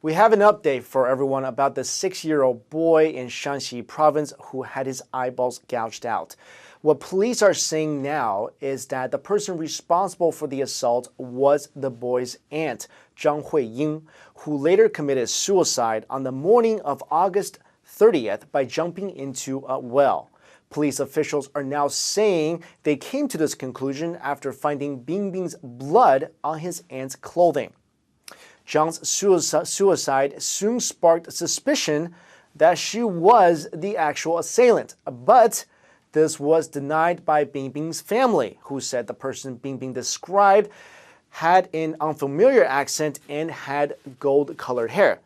We have an update for everyone about the 6-year-old boy in Shanxi province who had his eyeballs gouged out. What police are saying now is that the person responsible for the assault was the boy's aunt, Zhang Huiying, who later committed suicide on the morning of August 30th by jumping into a well. Police officials are now saying they came to this conclusion after finding Bingbing's blood on his aunt's clothing. Zhang's suicide soon sparked suspicion that she was the actual assailant, but this was denied by Bingbing's family, who said the person Bingbing described had an unfamiliar accent and had gold-colored hair.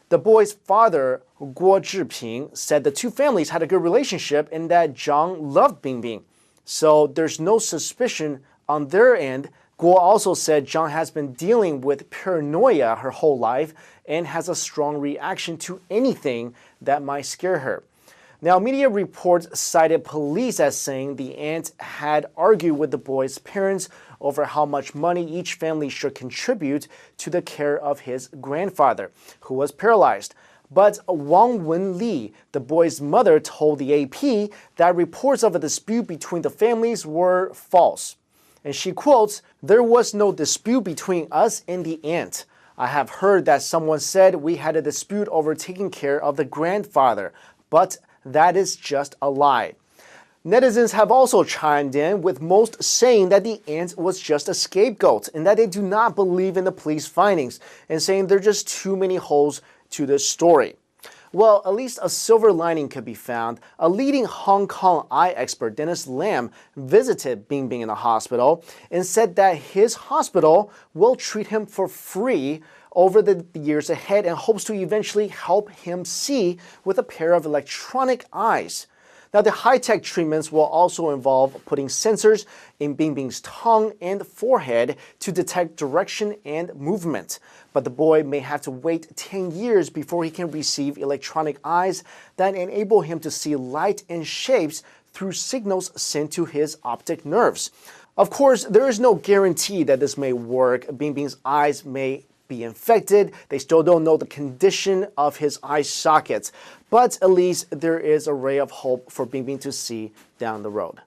The boy's father, Gouged, said the two families had a good relationship and that Zhang loved Bingbing, so there's no suspicion on their end. Guo also said Zhang has been dealing with paranoia her whole life and has a strong reaction to anything that might scare her. Now, media reports cited police as saying the aunt had argued with the boy's parents over how much money each family should contribute to the care of his grandfather, who was paralyzed. But Wang Wenli, the boy's mother, told the AP that reports of a dispute between the families were false. And she quotes, "There was no dispute between us and the aunt. I have heard that someone said we had a dispute over taking care of the grandfather, but that is just a lie." Netizens have also chimed in, with most saying that the aunt was just a scapegoat and that they do not believe in the police findings and saying there are just too many holes to this story. Well, at least a silver lining could be found. A leading Hong Kong eye expert, Dennis Lam, visited Bingbing in the hospital and said that his hospital will treat him for free over the years ahead and hopes to eventually help him see with a pair of electronic eyes. Now, the high-tech treatments will also involve putting sensors in Bingbing's tongue and forehead to detect direction and movement. But the boy may have to wait 10 years before he can receive electronic eyes that enable him to see light and shapes through signals sent to his optic nerves. Of course, there is no guarantee that this may work. Bingbing's eyes may be infected. They still don't know the condition of his eye sockets, but at least there is a ray of hope for Bingbing to see down the road.